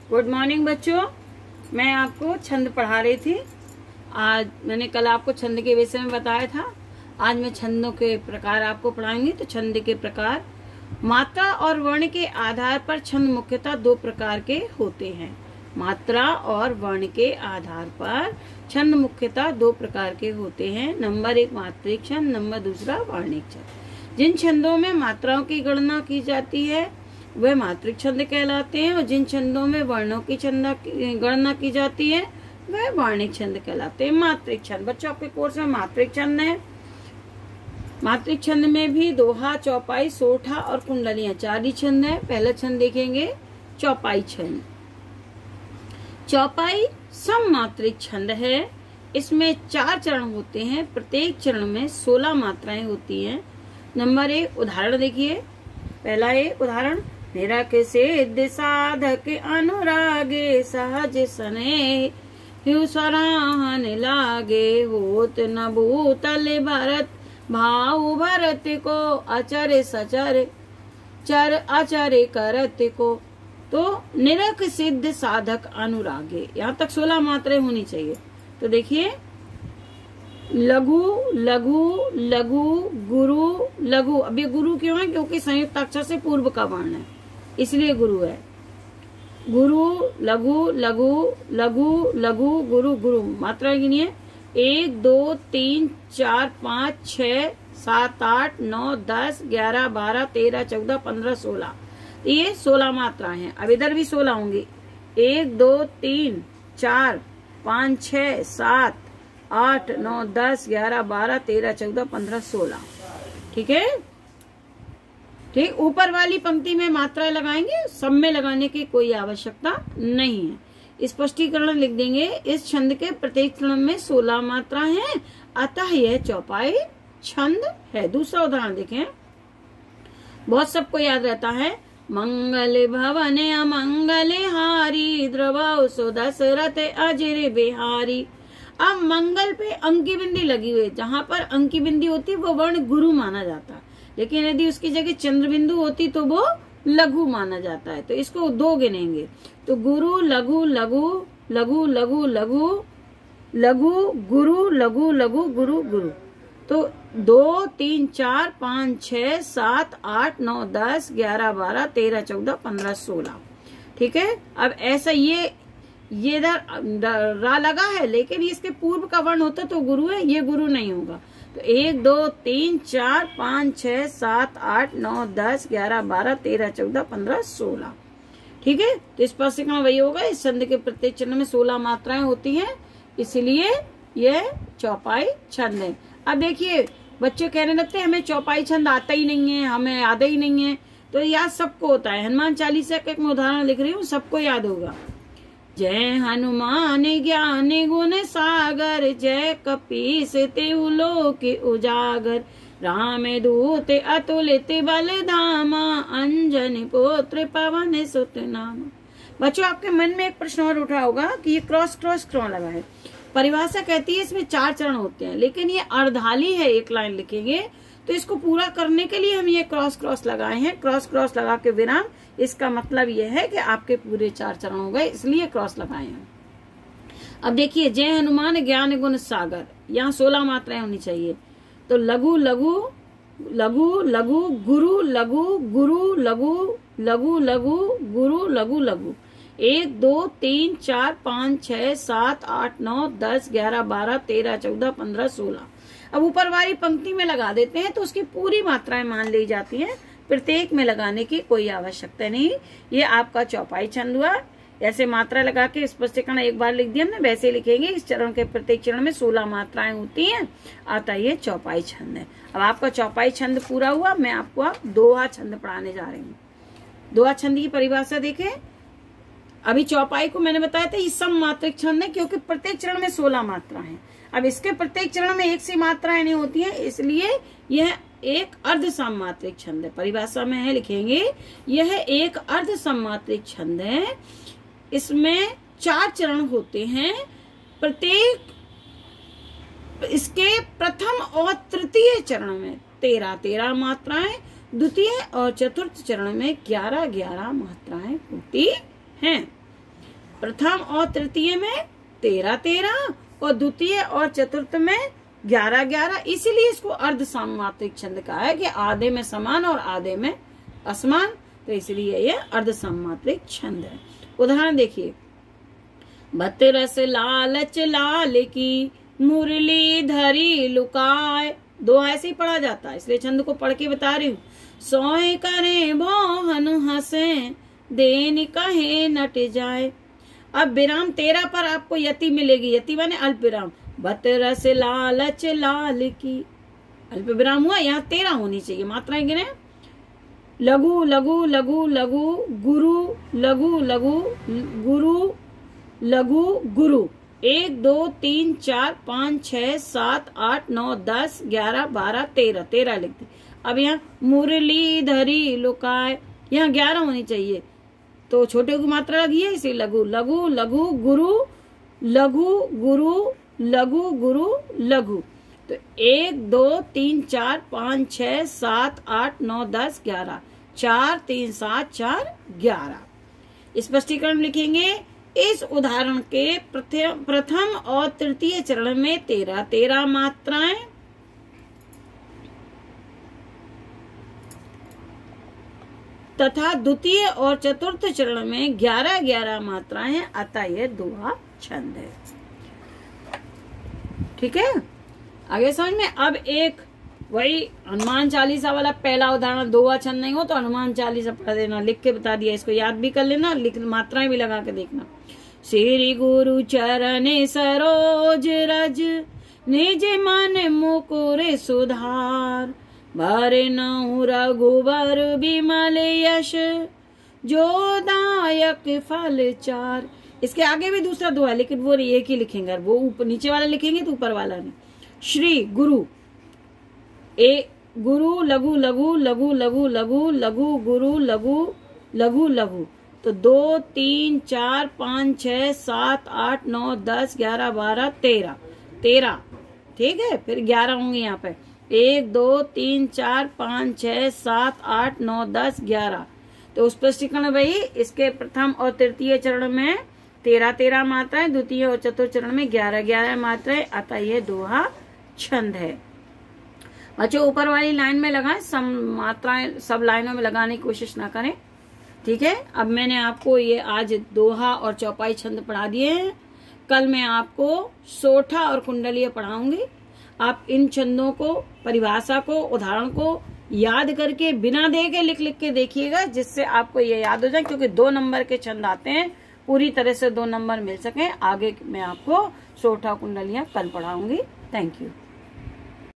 Good morning बच्चों। मैं आपको छंद पढ़ा रही थी। आज मैंने कल आपको छंद के विषय में बताया था। आज मैं छंदों के प्रकार आपको पढ़ाऊंगी। तो छंद के प्रकार, मात्रा और वर्ण के आधार पर छंद मुख्यतः दो प्रकार के होते हैं। मात्रा और वर्ण के आधार पर छंद मुख्यतः दो प्रकार के होते हैं। नंबर एक मात्रिक छंद, नंबर दूसरा वर्णिक छंद। जिन छंदों में मात्राओं की गणना की जाती है वह मात्रिक छंद कहलाते हैं और जिन छंदों में वर्णों की गणना की जाती है वह वर्णिक छंद कहलाते हैं। मात्रिक छंद, बच्चों आपके कोर्स में मात्रिक छंद है। मात्रिक छंद में भी दोहा, चौपाई, सोठा और कुंडलियां चार ही छंद है। पहला छंद देखेंगे चौपाई छंद। चौपाई सममात्रिक छंद है। इसमें चार चरण होते हैं। प्रत्येक चरण में 16 मात्राएं होती हैं। नंबर एक उदाहरण देखिए। पहला एक उदाहरण, निरख सिद्ध साधक अनुरागे सहज सने सराहन लागे होत न भूतल भरत भाव भरत को अचर सचर चर अचर करत को। तो निरख सिद्ध साधक अनुरागे, यहाँ तक 16 मात्राएं होनी चाहिए। तो देखिए लघु लघु लघु गुरु लघु। अब ये गुरु क्यों है? क्योंकि संयुक्त अक्षर से पूर्व का वर्ण है, इसलिए गुरु है। गुरु लघु लघु लघु लघु गुरु गुरु। मात्रा गिनिए 1 2 3 4 5 6 7 8 9 10 11 12 13 14 15 16। ये 16 मात्राएं हैं। अब इधर भी 16 होंगी। 1 2 3 4 5 6 7 8 9 10 11 12 13 14 15 16। ठीक है, ठीक। ऊपर वाली पंक्ति में मात्राएं लगाएंगे, सब में लगाने की कोई आवश्यकता नहीं है। स्पष्टीकरण लिख देंगे। इस छंद के प्रत्येक चरण में 16 मात्राएं हैं, अतः यह चौपाई छंद है। दूसरा उदाहरण देखें, बहुत सबको याद रहता है। मंगल भवन अमंगल हारी द्रव सो दशरथ अजर बिहारी। अब मंगल पे अंकी बिंदी लगी हुई है। जहाँ पर अंकी बिंदी होती है वो वर्ण गुरु माना जाता है, लेकिन यदि उसकी जगह चंद्र बिंदु होती तो वो लघु माना जाता है। तो इसको दो गिनेंगे। तो गुरु लघु लघु लघु लघु लघु लघु गुरु लघु लघु गुरु गुरु। तो 2 3 4 5 6 7 8 9 10 11 12 13 14 15 16। ठीक है। अब ऐसा ये रा लगा है, लेकिन इसके पूर्व का वर्ण होता तो गुरु है, ये गुरु नहीं होगा। तो 1 2 3 4 5 6 7 8 9 10 11 12 13 14 15 16। ठीक है। तो स्पष्टीकरण वही होगा। इस छंद के प्रत्येक चरण में 16 मात्राएं होती हैं, इसलिए यह चौपाई छंद है। अब देखिए बच्चे कहने लगते हैं हमें चौपाई छंद आता ही नहीं है, हमें याद ही नहीं है। तो याद सबको होता है। हनुमान चालीसा का एक मैं उदाहरण लिख रही हूँ, सबको याद होगा। जय हनुमान ज्ञान गुण सागर जय कपीस तेउ लोक उजागर राम दूत अतुलित बल धामा अंजन पुत्र पवन सुत नामा। बच्चों आपके मन में एक प्रश्न और उठा होगा कि ये क्रॉस क्रॉस क्यों लगा है। परिभाषा कहती है इसमें 4 चरण होते हैं, लेकिन ये अर्धाली है। एक लाइन लिखेंगे तो इसको पूरा करने के लिए हम ये क्रॉस क्रॉस लगाए हैं। क्रॉस क्रॉस लगा के विराम, इसका मतलब ये है कि आपके पूरे 4 चरण हो गए, इसलिए क्रॉस लगाए हैं। अब देखिए जय हनुमान ज्ञान गुण सागर, यहाँ 16 मात्राएं होनी चाहिए। तो लघु लघु लघु लघु गुरु लघु गुरु लघु लघु लघु गुरु लघु लघु। 1 2 3 4 5 6 7 8 9 10 11 12 13 14 15 16। अब ऊपर वाली पंक्ति में लगा देते हैं तो उसकी पूरी मात्राएं मान ली जाती हैं। प्रत्येक में लगाने की कोई आवश्यकता नहीं। ये आपका चौपाई छंद हुआ। ऐसे मात्रा लगा के स्पष्टीकरण एक बार लिख दिया हमने, वैसे लिखेंगे। इस चरण के प्रत्येक चरण में 16 मात्राएं होती हैं, अतः ये चौपाई छंद है। अब आपका चौपाई छंद पूरा हुआ। मैं आपको अब दोहा छंद पढ़ाने जा रही हूँ। दोहा छंद की परिभाषा देखें। अभी चौपाई को मैंने बताया था ये सममात्रिक छंद है, क्योंकि प्रत्येक चरण में 16 मात्रा है। अब इसके प्रत्येक चरण में एक सी मात्राएं नहीं होती हैं, इसलिए यह एक अर्ध सममात्रिक छंद है। परिभाषा में है लिखेंगे, यह एक अर्ध सममात्रिक छंद है। इसमें 4 चरण होते हैं। प्रत्येक इसके प्रथम और तृतीय चरण में 13 मात्राएं, द्वितीय और चतुर्थ चरण में 11 मात्राएं होती हैं। प्रथम और तृतीय में 13-13 और द्वितीय और चतुर्थ में 11-11, इसीलिए इसको अर्ध सममात्रिक छंद कहा है कि आधे में समान और आधे में असमान, तो इसलिए ये अर्ध सममात्रिक छंद है। उदाहरण देखिए, भत रस लालच लाल की मुरली धरी लुकाए, दो ऐसे ही पढ़ा जाता है, इसलिए छंद को पढ़ के बता रही हूँ। सोए करे मोहन हंसे देन कहे नट जाए। अब विराम 13 पर आपको यति मिलेगी, यति माने अल्प विराम। भत रस लालच लाल की, अल्प विराम हुआ, यहाँ 13 होनी चाहिए। मात्राएं गिने, लघु लघु लघु लघु गुरु लघु लघु गुरु लघु गुरु, 1 2 3 4 5 6 7 8 9 10 11 12 13, 13 लिख दी। अब यहाँ मुरली धरी लुकाए, यहाँ 11 होनी चाहिए, तो छोटे की मात्रा लगी है, इसे लघु लघु लघु गुरु लघु गुरु लघु गुरु लघु। तो 1 2 3 4 5 6 7 8 9 10 11, 4 3 7 4 11। स्पष्टीकरण लिखेंगे, इस उदाहरण के प्रथम और तृतीय चरण में 13-13 मात्राएं तथा द्वितीय और चतुर्थ चरण में 11-11 मात्राएं हैं, अतः यह दोहा छंद है। ठीक है, आगे समझ में। अब एक वही हनुमान चालीसा वाला पहला उदाहरण, दोहा छंद नहीं हो तो हनुमान चालीसा पढ़ देना, लिख के बता दिया, इसको याद भी कर लेना, लिख मात्राएं भी लगा के देखना। श्री गुरु चरण सरोज रज निज मन मुकुर सुधार, भरे नौ रघुबर विमल यश जो दायक फल चार। इसके आगे भी दूसरा दोहा, लेकिन वो एक ही लिखेंगे, वो ऊपर नीचे वाला लिखेंगे तो ऊपर वाला नहीं। श्री गुरु, गुरु लघु लघु लघु लघु लघु लघु गुरु लघु लघु लघु, तो 2 3 4 5 6 7 8 9 10 11 12 13, ठीक है। फिर 11 होंगे यहाँ पे, 1 2 3 4 5 6 7 8 9 10 11। तो उस स्पष्टीकरण भाई, इसके प्रथम और तृतीय चरण में 13-13 मात्राएं, द्वितीय और चतुर्थ चरण में 11-11 मात्राएं, अतः ये दोहा छंद है। बच्चों ऊपर वाली लाइन में लगाएं, सब मात्राएं सब लाइनों में लगाने की कोशिश ना करें, ठीक है। अब मैंने आपको ये आज दोहा और चौपाई छंद पढ़ा दिए हैं, कल मैं आपको सोठा और कुंडलीय पढ़ाऊंगी। आप इन छंदों को, परिभाषा को, उदाहरण को याद करके बिना देखे लिख के देखिएगा, जिससे आपको ये याद हो जाए, क्योंकि 2 नंबर के छंद आते हैं, पूरी तरह से 2 नंबर मिल सके। आगे मैं आपको सोठा कुंडलियां कल पढ़ाऊंगी। Thank you.